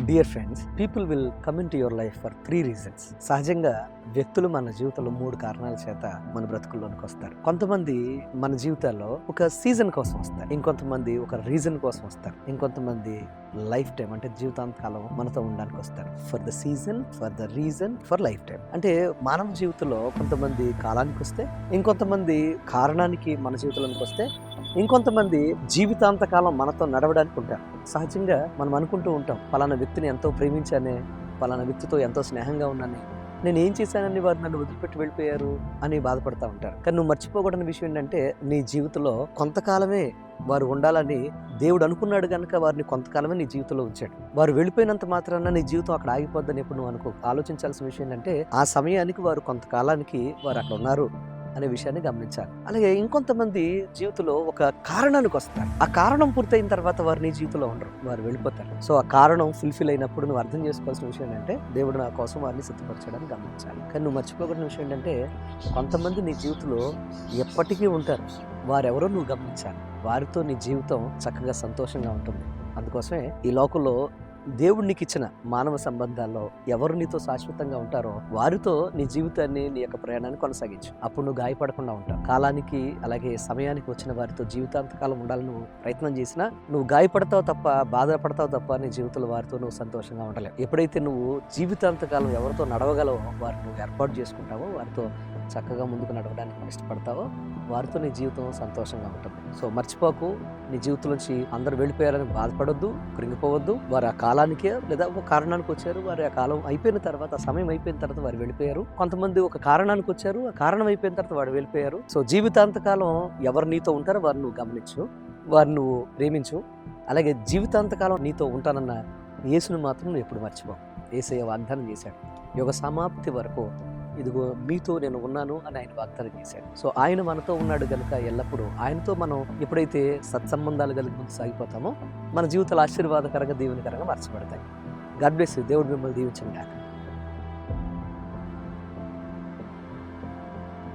Dear friends, people will come in to your life for 3 reasons. సహజంగా వ్యక్తులు మన జీవితంలో 3 కారణాల చేత మన బ్రతుకుల్లోనికి వస్తారు. కొంతమంది మన జీవితాల్లో ఒక సీజన్ కోసం వస్తారు, ఇంకొంతమంది ఒక రీజన్ కోసం వస్తారు, ఇంకొంతమంది లైఫ్ టైం అంటే జీవితాంతకాలం మనతో ఉండడానికి వస్తారు. For the season, for the reason, for life time. అంటే మానవ జీవితంలో కొంతమంది కాలానికి వస్తే, ఇంకొంతమంది కారణానికి మన జీవితంలోకి వస్తే, ఇంకొంతమంది జీవితాంతకాలం మనతో నడవడానికి ఉంటారు. సహజంగా మనం అనుకుంటూ ఉంటాం, పలానా వ్యక్తిని ఎంతో ప్రేమించానే, పలానా వ్యక్తితో ఎంతో స్నేహంగా ఉన్నానే, నేను ఏం చేశానని వారు నన్ను వదిలిపెట్టి వెళ్ళిపోయారు అని బాధపడతా ఉంటారు. కానీ నువ్వు మర్చిపోకూడని విషయం ఏంటంటే, నీ జీవితంలో కొంతకాలమే వారు ఉండాలని దేవుడు అనుకున్నాడు కనుక వారిని కొంతకాలమే నీ జీవితంలో ఉంచాడు. వారు వెళ్ళిపోయినంత మాత్రాన నీ జీవితం అక్కడ ఆగిపోద్దని ఎప్పుడు నువ్వు అనుకో. ఆలోచించాల్సిన విషయం ఏంటంటే, ఆ సమయానికి వారు కొంతకాలానికి వారు అక్కడ ఉన్నారు అనే విషయాన్ని గమనించాలి. అలాగే ఇంకొంతమంది జీవితంలో ఒక కారణానికి వస్తారు. ఆ కారణం పూర్తయిన తర్వాత వారు నీ జీవితంలో ఉండరు, వారు వెళ్ళిపోతారు. సో ఆ కారణం ఫుల్ఫిల్ అయినప్పుడు నువ్వు అర్థం చేసుకోవాల్సిన విషయం ఏంటంటే, దేవుడు నా కోసం వారిని సిద్ధపరచడానికి గమనించాలి. కానీ నువ్వు మర్చిపోకూడని విషయం ఏంటంటే, కొంతమంది నీ జీవితంలో ఎప్పటికీ ఉంటారు. వారెవరో నువ్వు గమనించాలి. వారితో నీ జీవితం చక్కగా సంతోషంగా ఉంటుంది. అందుకోసమే ఈ లోకంలో దేవుడు నీకు ఇచ్చిన మానవ సంబంధాల్లో ఎవరు నీతో శాశ్వతంగా ఉంటారో వారితో నీ జీవితాన్ని, నీ యొక్క ప్రయాణాన్ని కొనసాగించు. అప్పుడు నువ్వు గాయపడకుండా ఉంటావు. కాలానికి అలాగే సమయానికి వచ్చిన వారితో జీవితాంతకాలం ఉండాలని నువ్వు ప్రయత్నం చేసినా నువ్వు గాయపడతావు తప్ప, బాధపడతావు తప్ప నీ జీవితంలో వారితో నువ్వు సంతోషంగా ఉండలేవు. ఎప్పుడైతే నువ్వు జీవితాంతకాలం ఎవరితో నడవగలవో వారిని నువ్వు ఏర్పాటు చేసుకుంటావో, వారితో చక్కగా ముందుకు నడవడానికి ఇష్టపడతావో, వారితో నీ జీవితం సంతోషంగా ఉంటుంది. సో మర్చిపోకు, నీ జీవితం నుంచి అందరూ వెళ్ళిపోయారని బాధపడొద్దు, కృంగిపోవద్దు. వారు ఆ కాలానికే లేదా ఒక కారణానికి వచ్చారు, వారు ఆ కాలం అయిపోయిన తర్వాత, ఆ సమయం అయిపోయిన తర్వాత వారు వెళ్ళిపోయారు. కొంతమంది ఒక కారణానికి వచ్చారు, ఆ కారణం అయిపోయిన తర్వాత వారు వెళ్ళిపోయారు. సో జీవితాంతకాలం ఎవరు నీతో ఉంటారో వారిని నువ్వు గమనించు, వారిని నువ్వు ప్రేమించు. అలాగే జీవితాంతకాలం నీతో ఉంటానన్న యేసును మాత్రం నువ్వు ఎప్పుడు మర్చిపో. యేసయ్య వాగ్దానం చేశాడు, యుగ సమాప్తి వరకు ఇదిగో మీతో నేను ఉన్నాను అని ఆయన వాగ్దానం చేశాడు. సో ఆయన మనతో ఉన్నాడు కనుక ఎల్లప్పుడూ ఆయనతో మనం ఎప్పుడైతే సత్సంబంధాలు కలిగి ముందు సాగిపోతామో మన జీవితాలు ఆశీర్వాదకరంగా, దీవెనకరంగా మార్చబడతాయి. God bless you. దేవుడు మిమ్మల్ని దీవించండి.